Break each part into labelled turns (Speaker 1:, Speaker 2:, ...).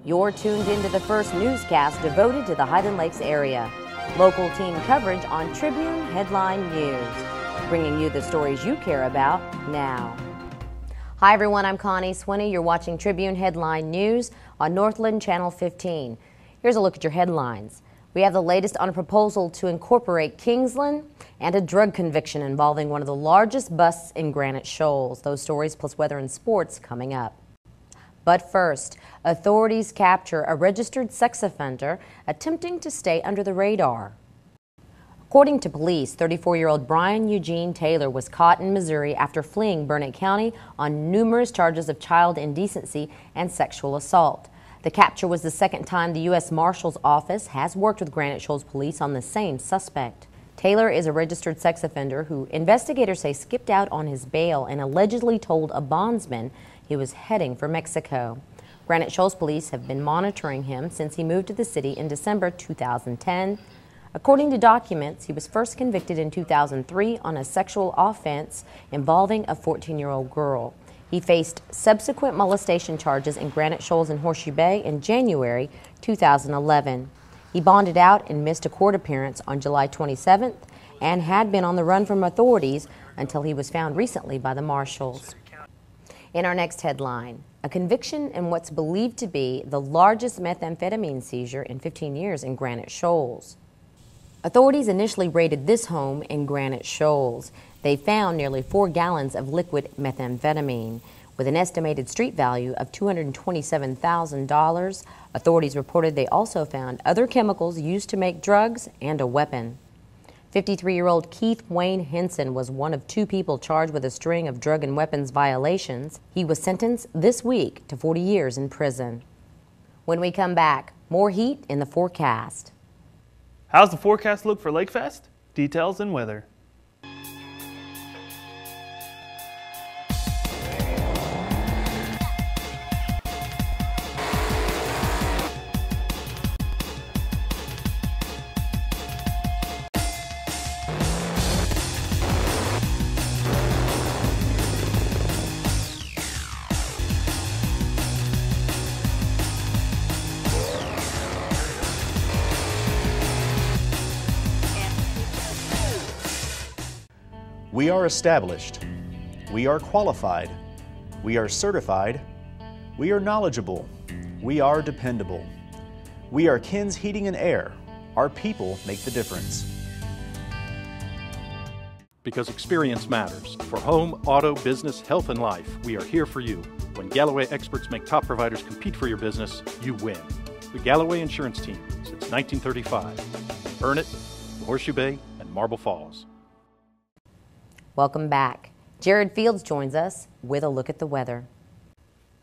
Speaker 1: You're tuned into the first newscast devoted to the Highland Lakes area. Local team coverage on Tribune Headline News, bringing you the stories you care about now. Hi everyone, I'm Connie Swinney. You're watching Tribune Headline News on Northland Channel 15. Here's a look at your headlines. We have the latest on a proposal to incorporate Kingsland and a drug conviction involving one of the largest busts in Granite Shoals. Those stories plus weather and sports coming up. But first, authorities capture a registered sex offender attempting to stay under the radar. According to police, 34-year-old Brian Eugene Taylor was caught in Missouri after fleeing Burnett County on numerous charges of child indecency and sexual assault. The capture was the second time the U.S. Marshal's Office has worked with Granite Shoals Police on the same suspect. Taylor is a registered sex offender who investigators say skipped out on his bail and allegedly told a bondsman he was heading for Mexico. Granite Shoals Police have been monitoring him since he moved to the city in December 2010. According to documents, he was first convicted in 2003 on a sexual offense involving a 14-year-old girl. He faced subsequent molestation charges in Granite Shoals and Horseshoe Bay in January 2011. He bonded out and missed a court appearance on July 27th and had been on the run from authorities until he was found recently by the Marshals. In our next headline, a conviction in what's believed to be the largest methamphetamine seizure in 15 years in Granite Shoals. Authorities initially raided this home in Granite Shoals. They found nearly 4 gallons of liquid methamphetamine with an estimated street value of $227,000. Authorities reported they also found other chemicals used to make drugs and a weapon. 53-year-old Keith Wayne Henson was one of 2 people charged with a string of drug and weapons violations. He was sentenced this week to 40 years in prison. When we come back, more heat in the forecast.
Speaker 2: How's the forecast look for Lakefest? Details and weather.
Speaker 3: We are established. We are qualified. We are certified. We are knowledgeable. We are dependable. We are Ken's Heating and Air. Our people make the difference.
Speaker 4: Because experience matters. For home, auto, business, health, and life, we are here for you. When Galloway experts make top providers compete for your business, you win. The Galloway Insurance Team since 1935. Burnett, Horseshoe Bay, and Marble Falls.
Speaker 1: Welcome back. Jared Fields joins us with a look at the weather.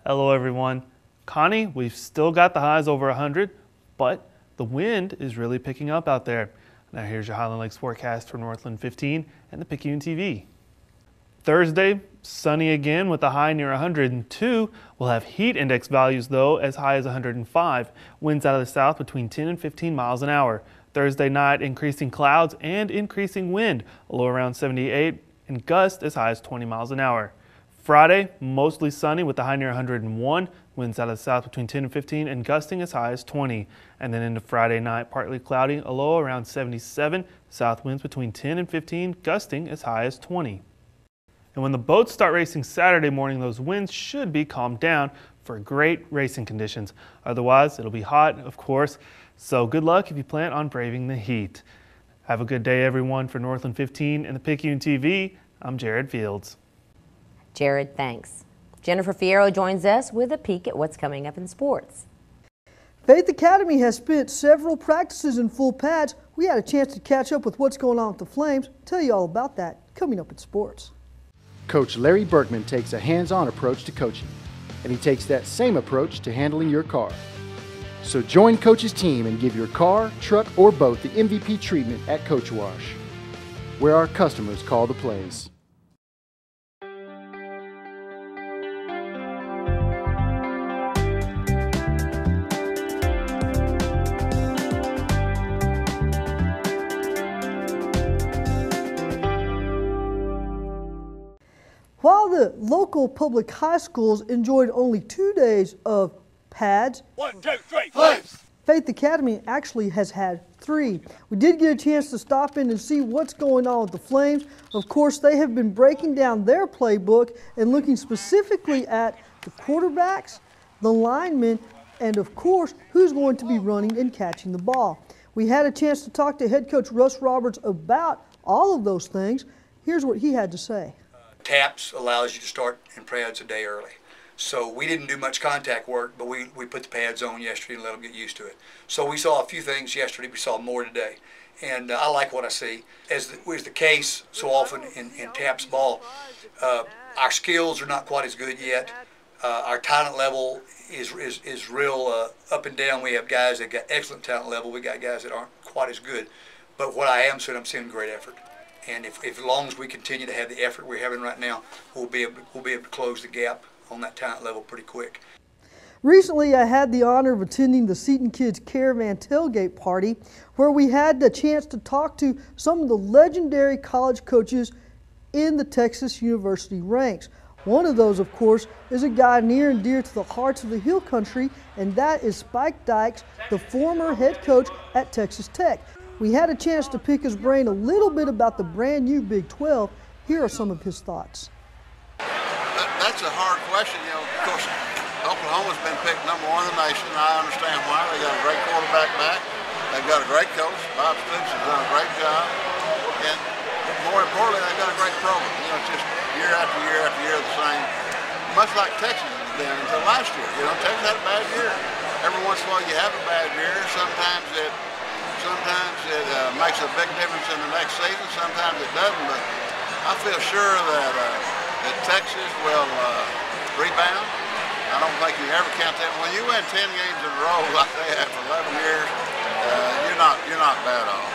Speaker 2: Hello everyone. Connie, we've still got the highs over 100, but the wind is really picking up out there. Now here's your Highland Lakes forecast for Northland 15 and the Picayune TV. Thursday, sunny again with a high near 102. We'll have heat index values though as high as 105. Winds out of the south between 10 and 15 miles an hour. Thursday night, increasing clouds and increasing wind, a low around 78. And gusts as high as 20 miles an hour. Friday, mostly sunny with a high near 101, winds out of the south between 10 and 15, and gusting as high as 20. And then into Friday night, partly cloudy, a low around 77, south winds between 10 and 15, gusting as high as 20. And when the boats start racing Saturday morning, those winds should be calmed down for great racing conditions. Otherwise, it'll be hot, of course, so good luck if you plan on braving the heat. Have a good day, everyone. For Northland 15 and the Picayune TV, I'm Jared Fields.
Speaker 1: Jared, thanks. Jennifer Fierro joins us with a peek at what's coming up in sports.
Speaker 5: Faith Academy has spent several practices in full pads. We had a chance to catch up with what's going on with the Flames. Tell you all about that coming up in sports.
Speaker 6: Coach Larry Berkman takes a hands-on approach to coaching, and he takes that same approach to handling your car. So join Coach's team and give your car, truck, or boat the MVP treatment at Coach Wash, where our customers call the plays.
Speaker 5: While the local public high schools enjoyed only 2 days of pads.
Speaker 7: 1, 2, 3, flames!
Speaker 5: Faith Academy actually has had 3. We did get a chance to stop in and see what's going on with the Flames. Of course, they have been breaking down their playbook and looking specifically at the quarterbacks, the linemen, and of course, who's going to be running and catching the ball. We had a chance to talk to head coach Russ Roberts about all of those things. Here's what he had to say.
Speaker 8: TAPS allows you to start in pads a day early. So we didn't do much contact work, but we put the pads on yesterday and let them get used to it. So we saw a few things yesterday, we saw more today. And I like what I see. As is the case so often in TAPS ball, our skills are not quite as good yet. Our talent level is real up and down. We have guys that got excellent talent level. We got guys that aren't quite as good. But what I am seeing, I'm seeing great effort. And if as long as we continue to have the effort we're having right now, we'll be able to close the gap on that talent level pretty quick.
Speaker 5: Recently, I had the honor of attending the Seton Kids Caravan Tailgate Party, where we had the chance to talk to some of the legendary college coaches in the Texas University ranks. One of those, of course, is a guy near and dear to the hearts of the Hill Country, and that is Spike Dykes, the former head coach at Texas Tech. We had a chance to pick his brain a little bit about the brand new Big 12. Here are some of his thoughts.
Speaker 9: That's a hard question. You know, of course, Oklahoma's been picked #1 in the nation. I understand why. They got a great quarterback back. They've got a great coach. Bob Stoops has done a great job. And more importantly, they've got a great program. You know, it's just year after year after year the same. Much like Texas has been until last year. You know, Texas had a bad year. Every once in a while you have a bad year. Sometimes it makes a big difference in the next season. Sometimes it doesn't. But I feel sure that Texas will rebound. I don't think you ever count that. When you win 10 games in a row like they have for 11 years, you're not bad off.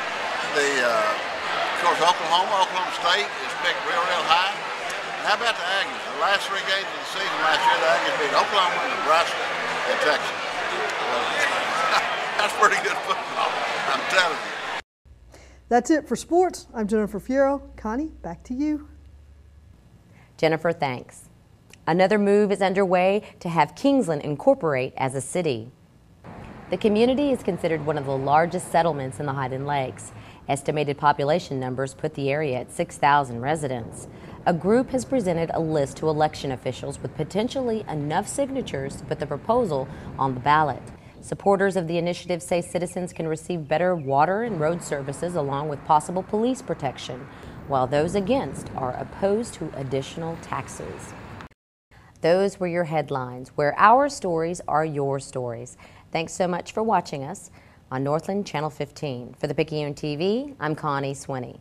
Speaker 9: Of course, Oklahoma State is picked real high. And how about the Aggies? The last 3 games of the season last year, the Aggies beat Oklahoma, Nebraska, and Texas. That's pretty good football, I'm telling you.
Speaker 5: That's it for sports. I'm Jennifer Fierro. Connie, back to you.
Speaker 1: Jennifer, thanks. Another move is underway to have Kingsland incorporate as a city. The community is considered one of the largest settlements in the Highland Lakes. Estimated population numbers put the area at 6,000 residents. A group has presented a list to election officials with potentially enough signatures to put the proposal on the ballot. Supporters of the initiative say citizens can receive better water and road services along with possible police protection, while those against are opposed to additional taxes. Those were your headlines, where our stories are your stories. Thanks so much for watching us on Northland Channel 15. For the Picayune TV, I'm Connie Swinney.